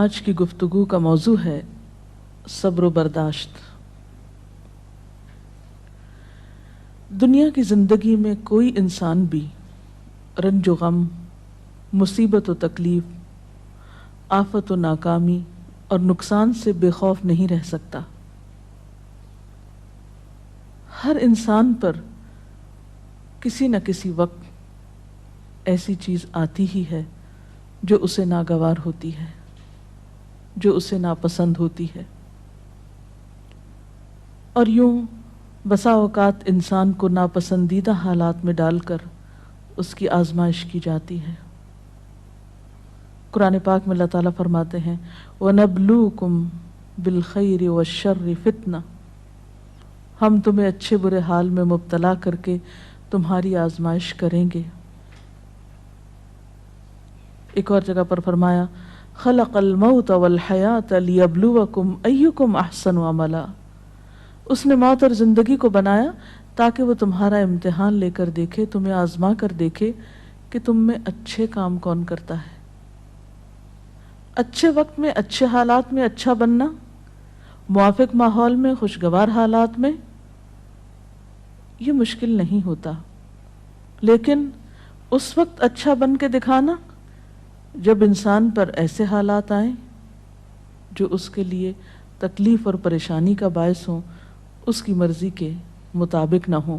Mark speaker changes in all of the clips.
Speaker 1: آج کی گفتگو کا موضوع ہے صبر و برداشت۔ دنیا کی زندگی میں کوئی انسان بھی رنج و غم، مصیبت و تکلیف، آفت و ناکامی اور نقصان سے بے خوف نہیں رہ سکتا۔ ہر انسان پر کسی نہ کسی وقت ایسی چیز آتی ہی ہے جو اسے ناگوار ہوتی ہے، جو اسے ناپسند ہوتی ہے، اور یوں بسا اوقات انسان کو ناپسندیدہ حالات میں ڈال کر اس کی آزمائش کی جاتی ہے۔ قرآن پاک میں اللہ تعالیٰ فرماتے ہیں وَنَبْلُوكُمْ بِالْخَيْرِ وَالشَّرِّ فِتْنَةً، ہم تمہیں اچھے برے حال میں مبتلا کر کے تمہاری آزمائش کریں گے۔ ایک اور جگہ پر فرمایا خلق الموت والحیات لیبلوکم ایکم احسن عملا، اس نے موت اور زندگی کو بنایا تاکہ وہ تمہارا امتحان لے کر دیکھے، تمہیں آزما کر دیکھے کہ تم میں اچھے کام کون کرتا ہے۔ اچھے وقت میں، اچھے حالات میں اچھا بننا، موافق ماحول میں، خوشگوار حالات میں، یہ مشکل نہیں ہوتا، لیکن اس وقت اچھا بن کے دکھانا جب انسان پر ایسے حالات آئیں جو اس کے لیے تکلیف اور پریشانی کا باعث ہوں، اس کی مرضی کے مطابق نہ ہوں،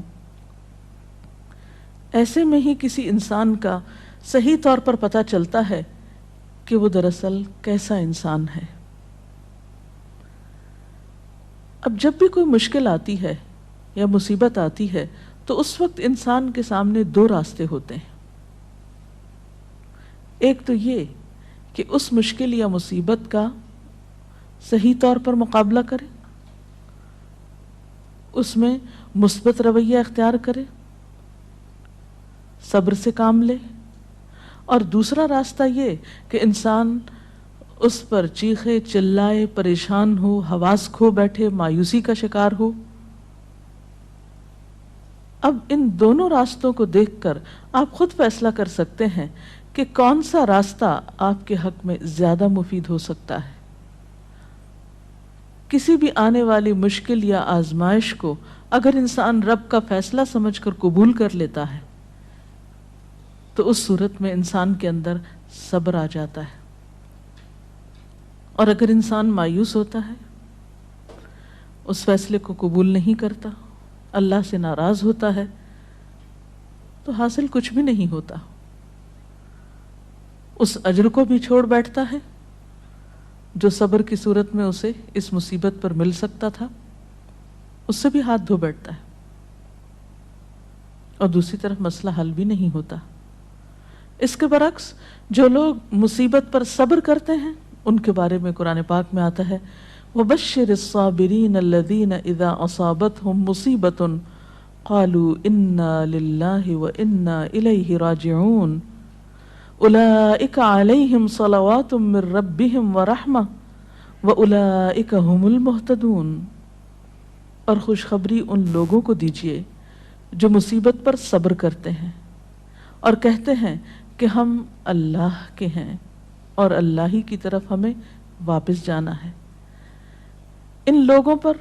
Speaker 1: ایسے میں ہی کسی انسان کا صحیح طور پر پتہ چلتا ہے کہ وہ دراصل کیسا انسان ہے۔ اب جب بھی کوئی مشکل آتی ہے یا مصیبت آتی ہے تو اس وقت انسان کے سامنے دو راستے ہوتے ہیں۔ ایک تو یہ کہ اس مشکل یا مصیبت کا صحیح طور پر مقابلہ کرے، اس میں مثبت رویہ اختیار کرے، صبر سے کام لے، اور دوسرا راستہ یہ کہ انسان اس پر چیخے چلائے، پریشان ہو، حواس کھو بیٹھے، مایوسی کا شکار ہو۔ اب ان دونوں راستوں کو دیکھ کر آپ خود فیصلہ کر سکتے ہیں کہ کون سا راستہ آپ کے حق میں زیادہ مفید ہو سکتا ہے۔ کسی بھی آنے والی مشکل یا آزمائش کو اگر انسان رب کا فیصلہ سمجھ کر قبول کر لیتا ہے تو اس صورت میں انسان کے اندر صبر آ جاتا ہے، اور اگر انسان مایوس ہوتا ہے، اس فیصلے کو قبول نہیں کرتا، اللہ سے ناراض ہوتا ہے، تو حاصل کچھ بھی نہیں ہوتا، اس اجر کو بھی چھوڑ بیٹھتا ہے جو صبر کی صورت میں اسے اس مصیبت پر مل سکتا تھا، اس سے بھی ہاتھ دھو بیٹھتا ہے، اور دوسری طرف مسئلہ حل بھی نہیں ہوتا۔ اس کے برعکس جو لوگ مصیبت پر صبر کرتے ہیں ان کے بارے میں قرآن پاک میں آتا ہے وَبَشِّرِ الصَّابِرِينَ الَّذِينَ إِذَا أَصَابَتْهُمْ مُصِيبَةٌ قَالُوا إِنَّا لِلَّهِ وَإِنَّا إِلَيْهِ رَاجِعُونَ أُولَئِكَ عَلَيْهِمْ صَلَوَاتٌ مِّن رَّبِّهِمْ وَرَحْمَةٌ وَأُولَئِكَ هُمُ الْمُهْتَدُونَ، اور خوشخبری ان لوگوں کو دیجیے جو مصیبت پر صبر کرتے ہیں اور کہتے ہیں کہ ہم اللہ کے ہیں اور اللہ ہی کی طرف ہمیں واپس جانا ہے۔ ان لوگوں پر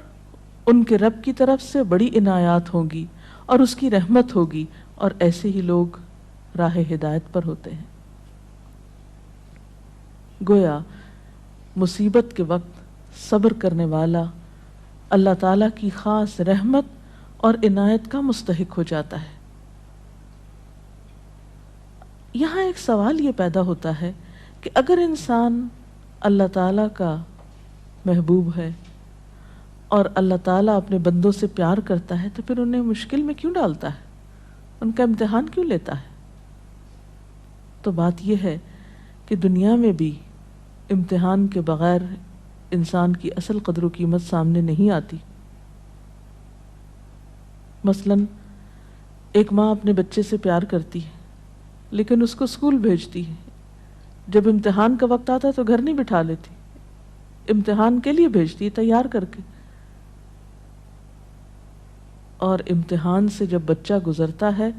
Speaker 1: ان کے رب کی طرف سے بڑی عنایات ہوں گی اور اس کی رحمت ہوگی، اور ایسے ہی لوگ راہ ہدایت پر ہوتے ہیں۔ گویا مصیبت کے وقت صبر کرنے والا اللہ تعالیٰ کی خاص رحمت اور عنایت کا مستحق ہو جاتا ہے۔ یہاں ایک سوال یہ پیدا ہوتا ہے کہ اگر انسان اللہ تعالیٰ کا محبوب ہے اور اللہ تعالیٰ اپنے بندوں سے پیار کرتا ہے تو پھر انہیں مشکل میں کیوں ڈالتا ہے، ان کا امتحان کیوں لیتا ہے؟ تو بات یہ ہے کہ دنیا میں بھی امتحان کے بغیر انسان کی اصل قدر و قیمت سامنے نہیں آتی۔ مثلاً ایک ماں اپنے بچے سے پیار کرتی ہے لیکن اس کو اسکول بھیجتی ہے، جب امتحان کا وقت آتا ہے تو گھر نہیں بٹھا لیتی، امتحان کے لیے بھیجتی ہے تیار کر کے، اور امتحان سے جب بچہ گزرتا ہے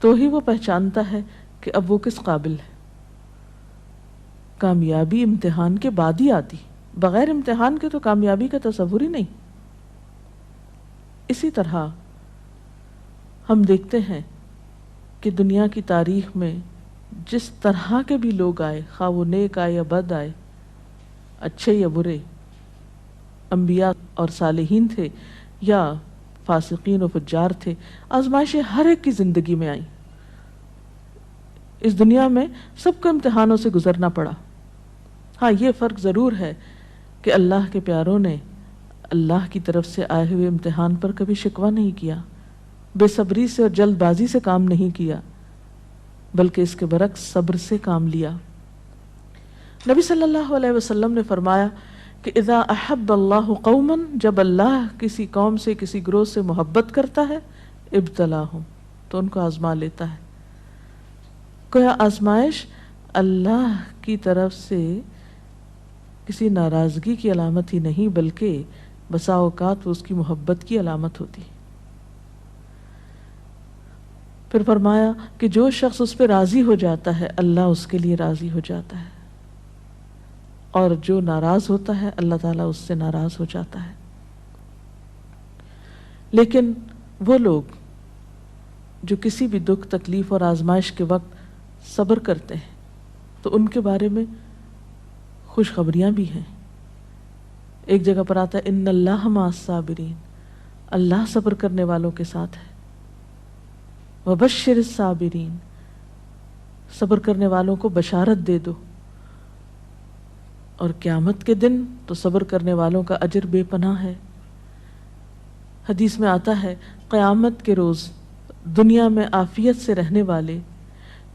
Speaker 1: تو ہی وہ پہچانتا ہے کہ اب وہ کس قابل ہے۔ کامیابی امتحان کے بعد ہی آتی، بغیر امتحان کے تو کامیابی کا تصور ہی نہیں۔ اسی طرح ہم دیکھتے ہیں کہ دنیا کی تاریخ میں جس طرح کے بھی لوگ آئے، خواہ وہ نیک آئے یا بد آئے، اچھے یا برے، انبیاء اور صالحین تھے یا فاسقین و فجار تھے، آزمائشیں ہر ایک کی زندگی میں آئیں۔ اس دنیا میں سب کو امتحانوں سے گزرنا پڑا۔ ہاں، یہ فرق ضرور ہے کہ اللہ کے پیاروں نے اللہ کی طرف سے آئے ہوئے امتحان پر کبھی شکوہ نہیں کیا، بے صبری سے اور جلد بازی سے کام نہیں کیا، بلکہ اس کے برعکس صبر سے کام لیا۔ نبی صلی اللہ علیہ وسلم نے فرمایا کہ اذا احب اللہ قوما، جب اللہ کسی قوم سے، کسی گروہ سے محبت کرتا ہے، ابتلاہم، تو ان کو آزما لیتا ہے۔ گویا آزمائش اللہ کی طرف سے کسی ناراضگی کی علامت ہی نہیں، بلکہ بسا اوقات وہ اس کی محبت کی علامت ہوتی۔ پھر فرمایا کہ جو شخص اس پہ راضی ہو جاتا ہے، اللہ اس کے لیے راضی ہو جاتا ہے، اور جو ناراض ہوتا ہے، اللہ تعالیٰ اس سے ناراض ہو جاتا ہے۔ لیکن وہ لوگ جو کسی بھی دکھ، تکلیف اور آزمائش کے وقت صبر کرتے ہیں، تو ان کے بارے میں خوشخبریاں بھی ہیں۔ ایک جگہ پر آتا ہے ان اللہ مع الصابرین، اللہ صبر کرنے والوں کے ساتھ ہے۔ وبشر الصابرین، صبر کرنے والوں کو بشارت دے دو۔ اور قیامت کے دن تو صبر کرنے والوں کا اجر بے پناہ ہے۔ حدیث میں آتا ہے قیامت کے روز دنیا میں عافیت سے رہنے والے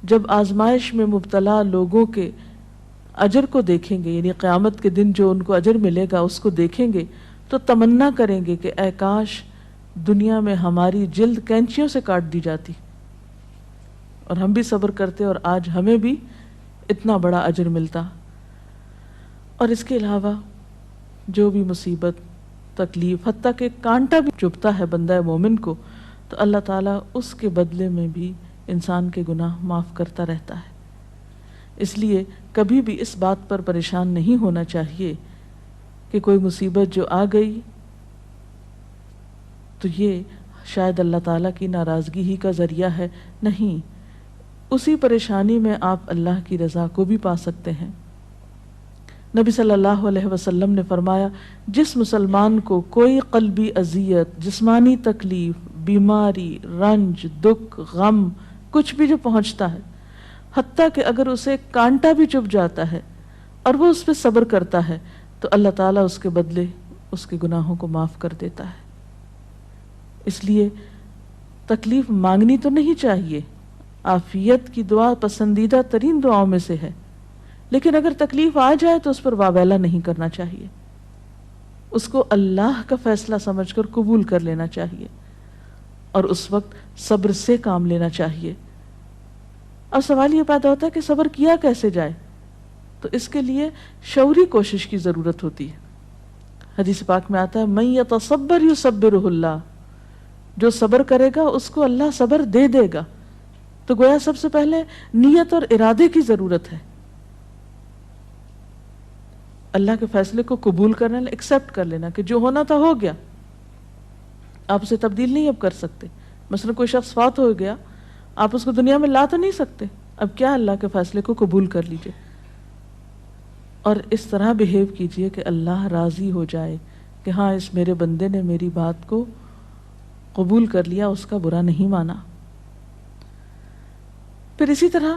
Speaker 1: جب آزمائش میں مبتلا لوگوں کے اجر کو دیکھیں گے، یعنی قیامت کے دن جو ان کو اجر ملے گا اس کو دیکھیں گے، تو تمنا کریں گے کہ اے کاش دنیا میں ہماری جلد کینچیوں سے کاٹ دی جاتی اور ہم بھی صبر کرتے اور آج ہمیں بھی اتنا بڑا اجر ملتا۔ اور اس کے علاوہ جو بھی مصیبت، تکلیف، حتیٰ کہ کانٹا بھی چبھتا ہے بندہ مومن کو، تو اللہ تعالیٰ اس کے بدلے میں بھی انسان کے گناہ معاف کرتا رہتا ہے۔ اس لیے کبھی بھی اس بات پر پریشان نہیں ہونا چاہیے کہ کوئی مصیبت جو آ گئی تو یہ شاید اللہ تعالیٰ کی ناراضگی ہی کا ذریعہ ہے۔ نہیں، اسی پریشانی میں آپ اللہ کی رضا کو بھی پا سکتے ہیں۔ نبی صلی اللہ علیہ وسلم نے فرمایا جس مسلمان کو کوئی قلبی اذیت، جسمانی تکلیف، بیماری، رنج، دکھ، غم، کچھ بھی جو پہنچتا ہے، حتیٰ کہ اگر اسے کانٹا بھی چبھ جاتا ہے اور وہ اس پہ صبر کرتا ہے، تو اللہ تعالیٰ اس کے بدلے اس کے گناہوں کو معاف کر دیتا ہے۔ اس لیے تکلیف مانگنی تو نہیں چاہیے، عافیت کی دعا پسندیدہ ترین دعاؤں میں سے ہے، لیکن اگر تکلیف آ جائے تو اس پر واویلا نہیں کرنا چاہیے، اس کو اللہ کا فیصلہ سمجھ کر قبول کر لینا چاہیے، اور اس وقت صبر سے کام لینا چاہیے۔ اب سوال یہ پیدا ہوتا ہے کہ صبر کیا کیسے جائے؟ تو اس کے لیے شعوری کوشش کی ضرورت ہوتی ہے۔ حدیث پاک میں آتا ہے من یتصبر یصبرہ اللہ، جو صبر کرے گا اس کو اللہ صبر دے دے گا۔ تو گویا سب سے پہلے نیت اور ارادے کی ضرورت ہے، اللہ کے فیصلے کو قبول کرنا، ایکسپٹ کر لینا کہ جو ہونا تھا ہو گیا، آپ اسے تبدیل نہیں اب کر سکتے۔ مثلا کوئی شخص فوت ہو گیا، آپ اس کو دنیا میں لا تو نہیں سکتے، اب کیا اللہ کے فیصلے کو قبول کر لیجئے اور اس طرح بہیو کیجئے کہ اللہ راضی ہو جائے کہ ہاں اس میرے بندے نے میری بات کو قبول کر لیا، اس کا برا نہیں مانا۔ پھر اسی طرح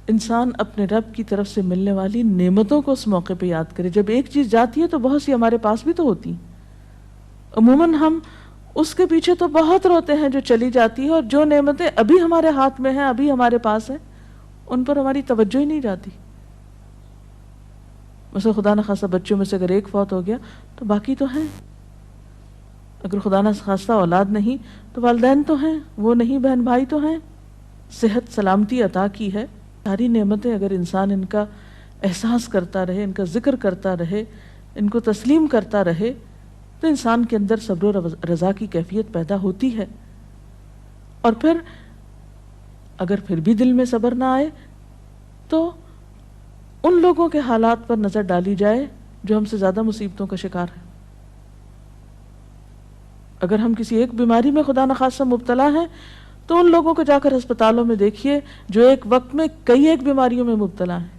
Speaker 1: انسان اپنے رب کی طرف سے ملنے والی نعمتوں کو اس موقع پہ یاد کرے۔ جب ایک چیز جاتی ہے تو بہت سی ہمارے پاس بھی تو ہوتی ہیں، عموماً ہم اس کے پیچھے تو بہت روتے ہیں جو چلی جاتی ہے، اور جو نعمتیں ابھی ہمارے ہاتھ میں ہیں، ابھی ہمارے پاس ہیں، ان پر ہماری توجہ ہی نہیں جاتی۔ مثلا خدا نخواستہ بچوں میں سے اگر ایک فوت ہو گیا تو باقی تو ہیں، اگر خدا نخواستہ اولاد نہیں تو والدین تو ہیں، وہ نہیں بہن بھائی تو ہیں، صحت سلامتی عطا کی ہے، ساری نعمتیں اگر انسان ان کا احساس کرتا رہے، ان کا ذکر کرتا رہے، ان کو تسلیم کرتا رہے، تو انسان کے اندر صبر و رضا کی کیفیت پیدا ہوتی ہے۔ اور پھر اگر پھر بھی دل میں صبر نہ آئے تو ان لوگوں کے حالات پر نظر ڈالی جائے جو ہم سے زیادہ مصیبتوں کا شکار ہے. اگر ہم کسی ایک بیماری میں خدا نخواستہ مبتلا ہیں تو ان لوگوں کو جا کر ہسپتالوں میں دیکھیے جو ایک وقت میں کئی ایک بیماریوں میں مبتلا ہیں.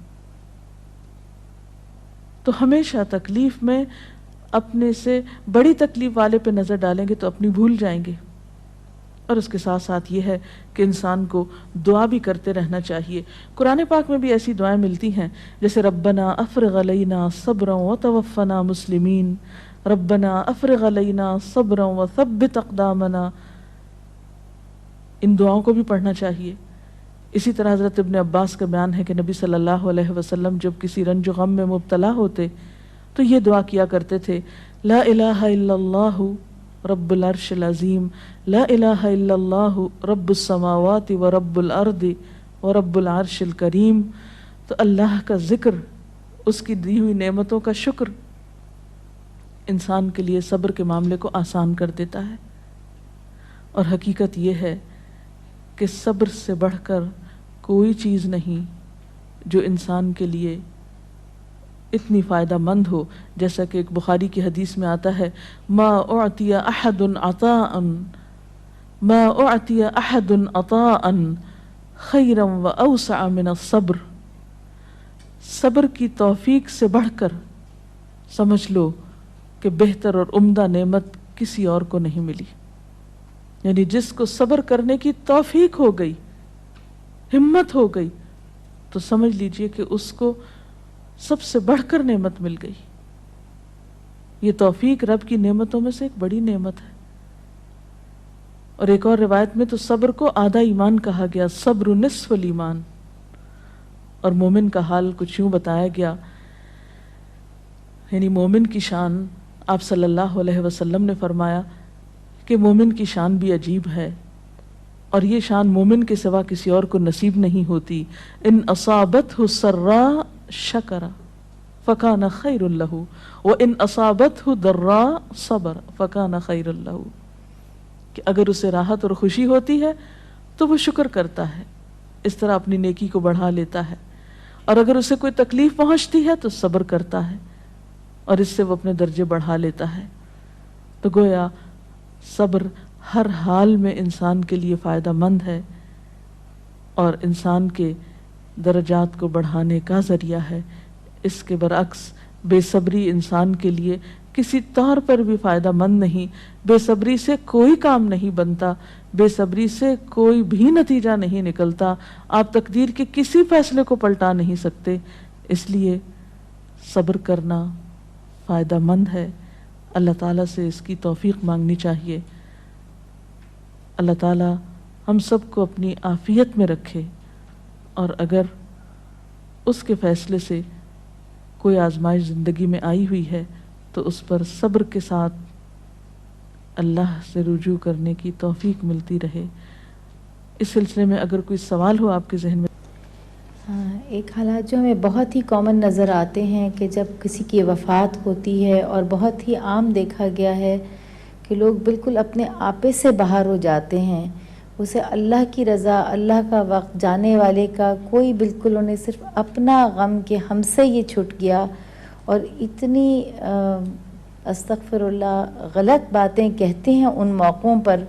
Speaker 1: تو ہمیشہ تکلیف میں اپنے سے بڑی تکلیف والے پہ نظر ڈالیں گے تو اپنی بھول جائیں گے. اور اس کے ساتھ ساتھ یہ ہے کہ انسان کو دعا بھی کرتے رہنا چاہیے. قرآن پاک میں بھی ایسی دعائیں ملتی ہیں جیسے ربنا افرغ علینا صبرا وتوفنا مسلمین، ربنا افرغ علینا صبرا وثبت اقدامنا. ان دعاؤں کو بھی پڑھنا چاہیے. اسی طرح حضرت ابن عباس کا بیان ہے کہ نبی صلی اللہ علیہ وسلم جب کسی رنج و غم میں مبتلا ہوتے تو یہ دعا کیا کرتے تھے، لا الہ الا اللہ رب العرش العظیم، لا الہ الا اللہ رب السماوات و رب الارض و رب العرش الکریم. تو اللہ کا ذکر، اس کی دی ہوئی نعمتوں کا شکر انسان کے لیے صبر کے معاملے کو آسان کر دیتا ہے. اور حقیقت یہ ہے کہ صبر سے بڑھ کر کوئی چیز نہیں جو انسان کے لیے اتنی فائدہ مند ہو. جیسا کہ ایک بخاری کی حدیث میں آتا ہے، ما اعطی احد عطاء ما اعطی احد عطاء خیرا واوسع من الصبر. صبر کی توفیق سے بڑھ کر سمجھ لو کہ بہتر اور عمدہ نعمت کسی اور کو نہیں ملی. یعنی جس کو صبر کرنے کی توفیق ہو گئی، ہمت ہو گئی، تو سمجھ لیجئے کہ اس کو سب سے بڑھ کر نعمت مل گئی. یہ توفیق رب کی نعمتوں میں سے ایک بڑی نعمت ہے. اور ایک اور روایت میں تو صبر کو آدھا ایمان کہا گیا، صبر نصف الایمان. اور مومن کا حال کچھ یوں بتایا گیا، یعنی مومن کی شان آپ صلی اللہ علیہ وسلم نے فرمایا کہ مومن کی شان بھی عجیب ہے، اور یہ شان مومن کے سوا کسی اور کو نصیب نہیں ہوتی. ان اصابتہ سراء شکر فکان خیر لہ وان اصابتہ ضراء صبر فکان خیر لہ. کہ اگر اسے راحت اور خوشی ہوتی ہے تو وہ شکر کرتا ہے، اس طرح اپنی نیکی کو بڑھا لیتا ہے. اور اگر اسے کوئی تکلیف پہنچتی ہے تو صبر کرتا ہے، اور اس سے وہ اپنے درجے بڑھا لیتا ہے. تو گویا صبر ہر حال میں انسان کے لیے فائدہ مند ہے اور انسان کے درجات کو بڑھانے کا ذریعہ ہے. اس کے برعکس بے صبری انسان کے لیے کسی طور پر بھی فائدہ مند نہیں. بے صبری سے کوئی کام نہیں بنتا، بے صبری سے کوئی بھی نتیجہ نہیں نکلتا. آپ تقدیر کے کسی فیصلے کو پلٹا نہیں سکتے. اس لیے صبر کرنا فائدہ مند ہے. اللہ تعالیٰ سے اس کی توفیق مانگنی چاہیے. اللہ تعالیٰ ہم سب کو اپنی عافیت میں رکھے، اور اگر اس کے فیصلے سے کوئی آزمائش زندگی میں آئی ہوئی ہے تو اس پر صبر کے ساتھ اللہ سے رجوع کرنے کی توفیق ملتی رہے. اس سلسلے میں اگر کوئی سوال ہو آپ کے ذہن میں.
Speaker 2: ایک حالات جو ہمیں بہت ہی کامن نظر آتے ہیں کہ جب کسی کی وفات ہوتی ہے، اور بہت ہی عام دیکھا گیا ہے کہ لوگ بالکل اپنے آپے سے باہر ہو جاتے ہیں. اسے اللہ کی رضا، اللہ کا وقت، جانے والے کا کوئی بالکل انہیں صرف اپنا غم کہ ہم سے یہ چھٹ گیا، اور اتنی استغفر اللہ غلط باتیں کہتے ہیں ان موقعوں پر.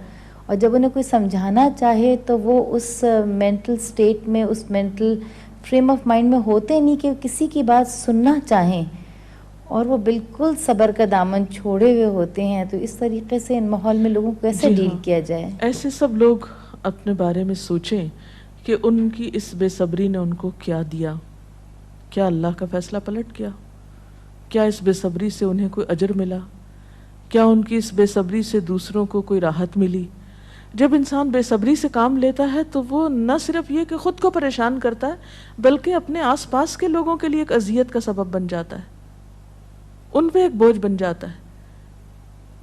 Speaker 2: اور جب انہیں کوئی سمجھانا چاہے تو وہ اس مینٹل سٹیٹ میں، اس مینٹل فریم آف مائنڈ میں ہوتے نہیں کہ کسی کی بات سننا چاہیں، اور وہ بالکل صبر کا دامن چھوڑے ہوئے ہوتے ہیں. تو اس طریقے سے ان ماحول میں لوگوں کو کیسے ڈیل کیا جائے؟
Speaker 1: ایسے سب لوگ اپنے بارے میں سوچیں کہ ان کی اس بے صبری نے ان کو کیا دیا. کیا اللہ کا فیصلہ پلٹ گیا؟ کیا اس بے صبری سے انہیں کوئی اجر ملا؟ کیا ان کی اس بے صبری سے دوسروں کو کوئی راحت ملی؟ جب انسان بے صبری سے کام لیتا ہے تو وہ نہ صرف یہ کہ خود کو پریشان کرتا ہے بلکہ اپنے آس پاس کے لوگوں کے لیے ایک اذیت کا سبب بن جاتا ہے، ان پہ ایک بوجھ بن جاتا ہے.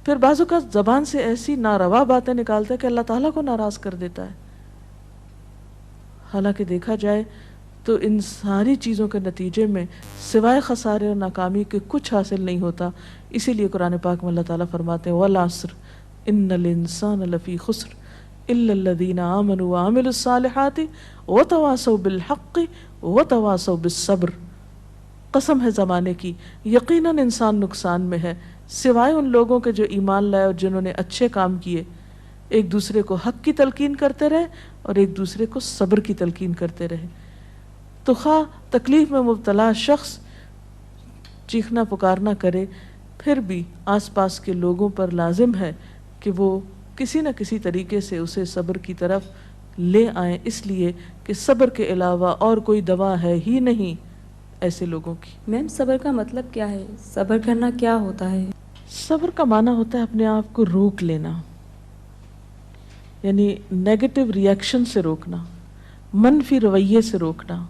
Speaker 1: پھر بعض اوقات زبان سے ایسی ناروا باتیں نکالتا ہے کہ اللہ تعالیٰ کو ناراض کر دیتا ہے. حالانکہ دیکھا جائے تو ان ساری چیزوں کے نتیجے میں سوائے خسارے اور ناکامی کے کچھ حاصل نہیں ہوتا. اسی لیے قرآن پاک میں اللہ تعالیٰ فرماتے ہیں وَالْعَصْرِ إِنَّ الْإِنسَانَ لَفِي خُسْرٍ إِلَّا الَّذِينَ آمَنُوا وَعَمِلُوا الصَّالِحَاتِ وَتَوَاصَوْا بِالْحَقِّ وَتَوَاصَوْا بِالصَّبْرِ. قسم ہے زمانے کی، یقیناً انسان نقصان میں ہے، سوائے ان لوگوں کے جو ایمان لائے اور جنہوں نے اچھے کام کیے، ایک دوسرے کو حق کی تلقین کرتے رہے اور ایک دوسرے کو صبر کی تلقین کرتے رہے۔ تو خواہ تکلیف میں مبتلا شخص چیخنا پکارنا کرے، پھر بھی آس پاس کے لوگوں پر لازم ہے کہ وہ کسی نہ کسی طریقے سے اسے صبر کی طرف لے آئیں، اس لیے کہ صبر کے علاوہ اور کوئی دوا ہے ہی نہیں ایسے لوگوں کی۔
Speaker 3: میم صبر کا مطلب کیا ہے؟ صبر کرنا کیا ہوتا ہے؟
Speaker 1: صبر کا معنی ہوتا ہے اپنے آپ کو روک لینا، یعنی نیگیٹو ریئیکشن سے روکنا، منفی رویے سے روکنا،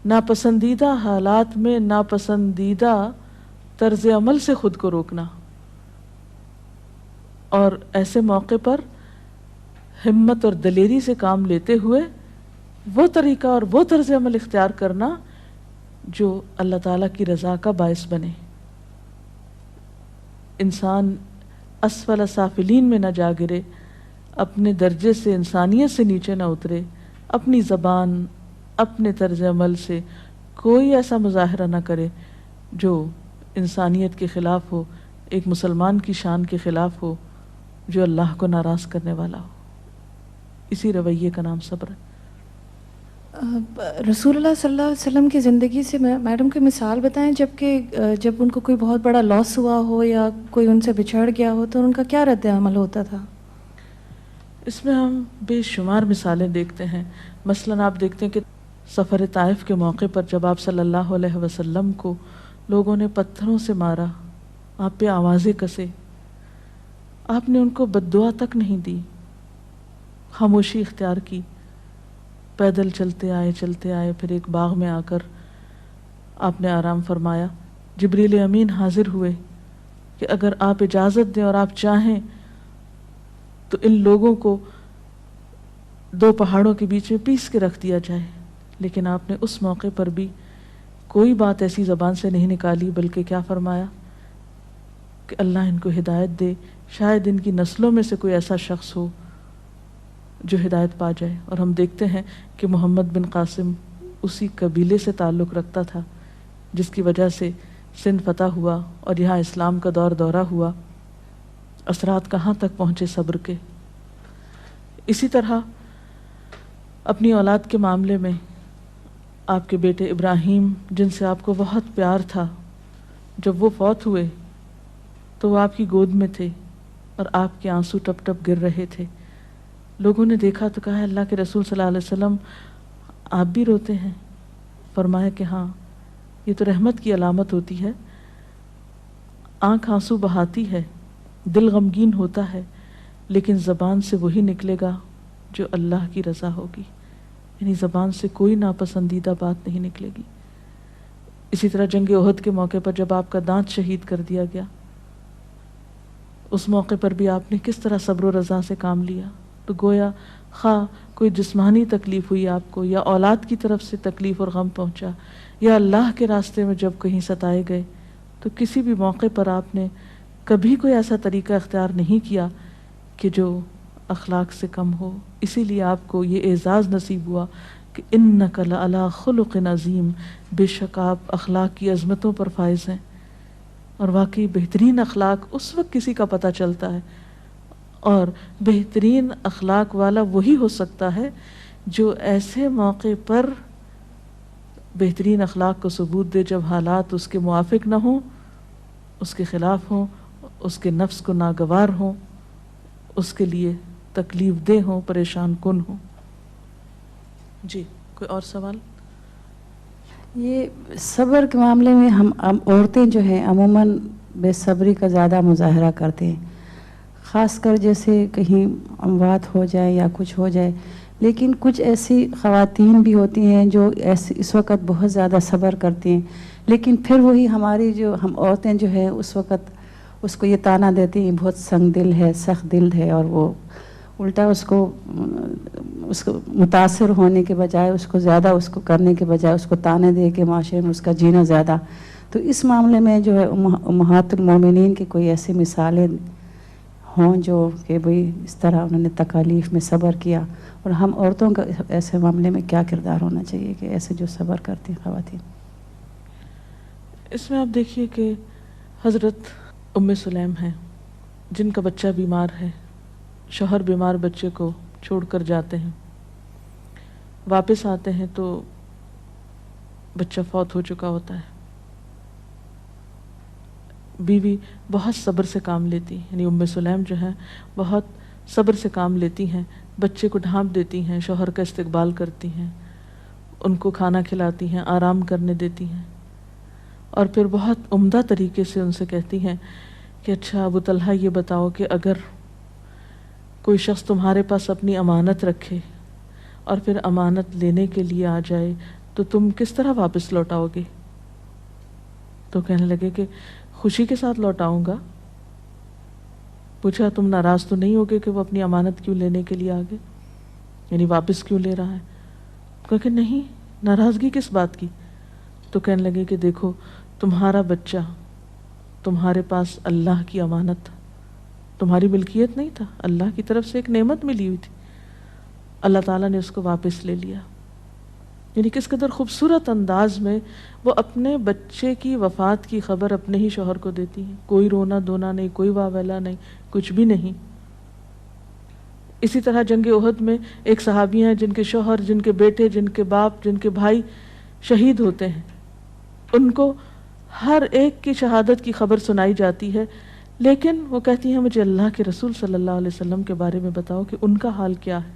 Speaker 1: ناپسندیدہ حالات میں ناپسندیدہ طرز عمل سے خود کو روکنا، اور ایسے موقع پر ہمت اور دلیری سے کام لیتے ہوئے وہ طریقہ اور وہ طرز عمل اختیار کرنا جو اللہ تعالیٰ کی رضا کا باعث بنے۔ انسان اسفل سافلین میں نہ جا گرے، اپنے درجے سے انسانیت سے نیچے نہ اترے، اپنی زبان اپنے طرز عمل سے کوئی ایسا مظاہرہ نہ کرے جو انسانیت کے خلاف ہو، ایک مسلمان کی شان کے خلاف ہو، جو اللہ کو ناراض کرنے والا ہو۔ اسی رویے کا نام صبر ہے۔
Speaker 4: رسول اللہ صلی اللہ علیہ وسلم کی زندگی سے میڈم کوئی مثال بتائیں جب ان کو کوئی بہت بڑا لاس ہوا ہو یا کوئی ان سے بچھڑ گیا ہو تو ان کا کیا رد عمل ہوتا تھا؟
Speaker 1: اس میں ہم بے شمار مثالیں دیکھتے ہیں۔ مثلاً آپ دیکھتے ہیں کہ سفر طائف کے موقع پر جب آپ صلی اللہ علیہ وسلم کو لوگوں نے پتھروں سے مارا، آپ پہ آوازیں کسے، آپ نے ان کو بد دعا تک نہیں دی، خاموشی اختیار کی، پیدل چلتے آئے، پھر ایک باغ میں آ کر آپ نے آرام فرمایا۔ جبریل امین حاضر ہوئے کہ اگر آپ اجازت دیں اور آپ چاہیں تو ان لوگوں کو دو پہاڑوں کے بیچ میں پیس کے رکھ دیا جائے، لیکن آپ نے اس موقع پر بھی کوئی بات ایسی زبان سے نہیں نکالی، بلکہ کیا فرمایا کہ اللہ ان کو ہدایت دے، شاید ان کی نسلوں میں سے کوئی ایسا شخص ہو جو ہدایت پا جائے۔ اور ہم دیکھتے ہیں کہ محمد بن قاسم اسی قبیلے سے تعلق رکھتا تھا جس کی وجہ سے سندھ فتح ہوا اور یہاں اسلام کا دورہ ہوا۔ اثرات کہاں تک پہنچے صبر کے۔ اسی طرح اپنی اولاد کے معاملے میں آپ کے بیٹے ابراہیم، جن سے آپ کو بہت پیار تھا، جب وہ فوت ہوئے تو وہ آپ کی گود میں تھے اور آپ کے آنسو ٹپ ٹپ گر رہے تھے۔ لوگوں نے دیکھا تو کہا اللہ کے رسول صلی اللہ علیہ وسلم آپ بھی روتے ہیں؟ فرمایا کہ ہاں، یہ تو رحمت کی علامت ہوتی ہے، آنکھ آنسو بہاتی ہے، دل غمگین ہوتا ہے، لیکن زبان سے وہی نکلے گا جو اللہ کی رضا ہوگی، یعنی زبان سے کوئی ناپسندیدہ بات نہیں نکلے گی۔ اسی طرح جنگ احد کے موقع پر جب آپ کا دانت شہید کر دیا گیا، اس موقع پر بھی آپ نے کس طرح صبر و رضا سے کام لیا۔ تو گویا خواہ کوئی جسمانی تکلیف ہوئی آپ کو، یا اولاد کی طرف سے تکلیف اور غم پہنچا، یا اللہ کے راستے میں جب کہیں ستائے گئے، تو کسی بھی موقع پر آپ نے کبھی کوئی ایسا طریقہ اختیار نہیں کیا کہ جو اخلاق سے کم ہو۔ اسی لیے آپ کو یہ اعزاز نصیب ہوا کہ انک لعلی خلق عظیم، بے شک آپ اخلاق کی عظمتوں پر فائز ہیں۔ اور واقعی بہترین اخلاق اس وقت کسی کا پتہ چلتا ہے، اور بہترین اخلاق والا وہی ہو سکتا ہے جو ایسے موقع پر بہترین اخلاق کو ثبوت دے جب حالات اس کے موافق نہ ہوں، اس کے خلاف ہوں، اس کے نفس کو ناگوار ہوں، اس کے لیے تکلیف دہ ہوں، پریشان کن ہوں۔ جی کوئی اور سوال؟
Speaker 5: یہ صبر کے معاملے میں ہم عورتیں جو ہیں عموماً بے صبری کا زیادہ مظاہرہ کرتے ہیں، خاص کر جیسے کہیں اموات ہو جائے یا کچھ ہو جائے، لیکن کچھ ایسی خواتین بھی ہوتی ہیں جو اس وقت بہت زیادہ صبر کرتی ہیں، لیکن پھر وہی ہماری جو ہم عورتیں جو ہیں اس وقت اس کو یہ طعنہ دیتی ہیں بہت سنگ دل ہے، سخت دل ہے، اور وہ الٹا اس کو متاثر ہونے کے بجائے اس کو زیادہ اس کو کرنے کے بجائے اس کو طعنے دے کے معاشرے میں اس کا جینا زیادہ۔ تو اس معاملے میں جو ہے امہات المومنین کی کوئی ایسی مثالیں ہوں جو کہ بھئی اس طرح انہوں نے تکالیف میں صبر کیا، اور ہم عورتوں کا ایسے معاملے میں کیا کردار ہونا چاہیے کہ ایسے جو صبر کرتی ہیں خواتین؟
Speaker 1: اس میں آپ دیکھیے کہ حضرت ام سلیم ہیں جن کا بچہ بیمار ہے، شوہر بیمار بچے کو چھوڑ کر جاتے ہیں، واپس آتے ہیں تو بچہ فوت ہو چکا ہوتا ہے. بیوی بہت صبر سے کام لیتی، یعنی ام سلیم جو ہیں بہت صبر سے کام لیتی ہیں، بچے کو ڈھانپ دیتی ہیں، شوہر کا استقبال کرتی ہیں، ان کو کھانا کھلاتی ہیں، آرام کرنے دیتی ہیں، اور پھر بہت عمدہ طریقے سے ان سے کہتی ہیں کہ اچھا ابو طلحہ یہ بتاؤ کہ اگر کوئی شخص تمہارے پاس اپنی امانت رکھے اور پھر امانت لینے کے لیے آ جائے تو تم کس طرح واپس لوٹاؤ گے؟ تو کہنے لگے کہ خوشی کے ساتھ لوٹاؤں گا. پوچھا تم ناراض تو نہیں ہوگے کہ وہ اپنی امانت کیوں لینے کے لیے آگے، یعنی واپس کیوں لے رہا ہے؟ کہا کہ نہیں، ناراضگی کس بات کی؟ تو کہنے لگے کہ دیکھو تمہارا بچہ تمہارے پاس اللہ کی امانت تھا، تمہاری ملکیت نہیں تھا، اللہ کی طرف سے ایک نعمت ملی ہوئی تھی، اللہ تعالیٰ نے اس کو واپس لے لیا. یعنی کس قدر خوبصورت انداز میں وہ اپنے بچے کی وفات کی خبر اپنے ہی شوہر کو دیتی ہیں، کوئی رونا دھونا نہیں، کوئی واویلا نہیں، کچھ بھی نہیں. اسی طرح جنگ احد میں ایک صحابی ہیں جن کے شوہر، جن کے بیٹے، جن کے باپ، جن کے بھائی شہید ہوتے ہیں، ان کو ہر ایک کی شہادت کی خبر سنائی جاتی ہے، لیکن وہ کہتی ہیں مجھے اللہ کے رسول صلی اللہ علیہ وسلم کے بارے میں بتاؤ کہ ان کا حال کیا ہے.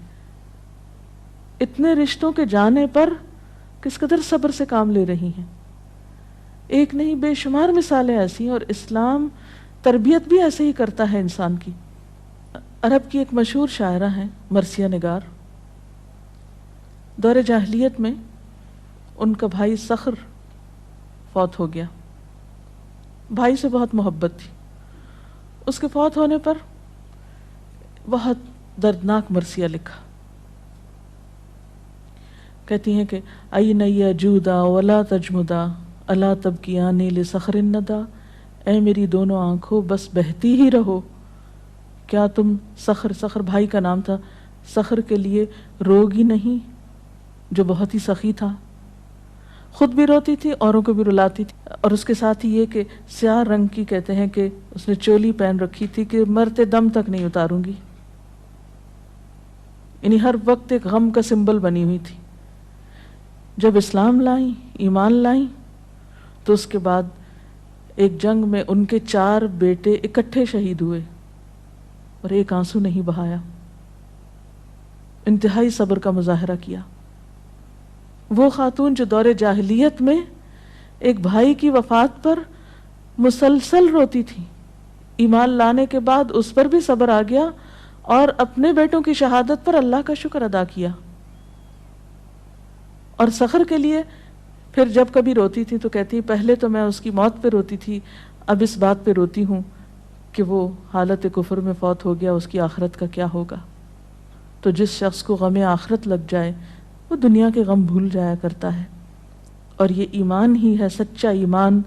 Speaker 1: اتنے رشتوں کے جانے پر کس قدر صبر سے کام لے رہی ہیں. ایک نہیں بے شمار مثالیں ایسی ہیں، اور اسلام تربیت بھی ایسے ہی کرتا ہے انسان کی. عرب کی ایک مشہور شاعرہ ہیں مرثیہ نگار. دور جاہلیت میں ان کا بھائی صخر فوت ہو گیا. بھائی سے بہت محبت تھی. اس کے فوت ہونے پر بہت دردناک مرثیہ لکھا. کہتی ہیں کہ این یجودا ولا تجمدا الا تبکیانی لصخر الندى، اے میری دونوں آنکھوں بس بہتی ہی رہو، کیا تم صخر بھائی کا نام تھا، صخر کے لیے روگی نہیں جو بہت ہی سخی تھا، خود بھی روتی تھی اوروں کو بھی رلاتی تھی. اور اس کے ساتھ ہی یہ کہ سیاہ رنگ کی کہتے ہیں کہ اس نے چولی پہن رکھی تھی کہ مرتے دم تک نہیں اتاروں گی، یعنی ہر وقت ایک غم کا سمبل بنی ہوئی تھی. جب اسلام لائیں، ایمان لائیں، تو اس کے بعد ایک جنگ میں ان کے 4 بیٹے اکٹھے شہید ہوئے اور ایک آنسو نہیں بہایا. انتہائی صبر کا مظاہرہ کیا. وہ خاتون جو دور جاہلیت میں ایک بھائی کی وفات پر مسلسل روتی تھی، ایمان لانے کے بعد اس پر بھی صبر آ گیا اور اپنے بیٹوں کی شہادت پر اللہ کا شکر ادا کیا. اور صخر کے لیے پھر جب کبھی روتی تھی تو کہتی پہلے تو میں اس کی موت پہ روتی تھی، اب اس بات پہ روتی ہوں کہ وہ حالت کفر میں فوت ہو گیا، اس کی آخرت کا کیا ہوگا. تو جس شخص کو غم آخرت لگ جائے وہ دنیا کے غم بھول جایا کرتا ہے. اور یہ ایمان ہی ہے سچا ایمان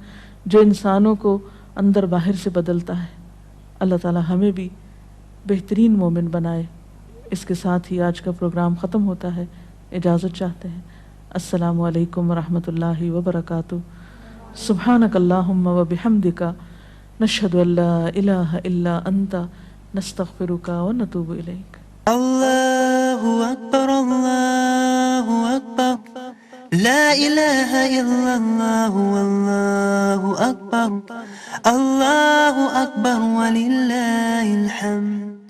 Speaker 1: جو انسانوں کو اندر باہر سے بدلتا ہے. اللہ تعالی ہمیں بھی بہترین مومن بنائے. اس کے ساتھ ہی آج کا پروگرام ختم ہوتا ہے. اجازت چاہتے ہیں. السلام علیکم ورحمۃ اللہ وبرکاتہ. سبحانک اللہم وبحمدک، نشہد ان لا الہ الا انت، نستغفرک ونتوب الیک.
Speaker 6: اللہ اکبر اللہ اکبر، لا الہ الا اللہ واللہ اکبر، اللہ اکبر وللہ الحمد.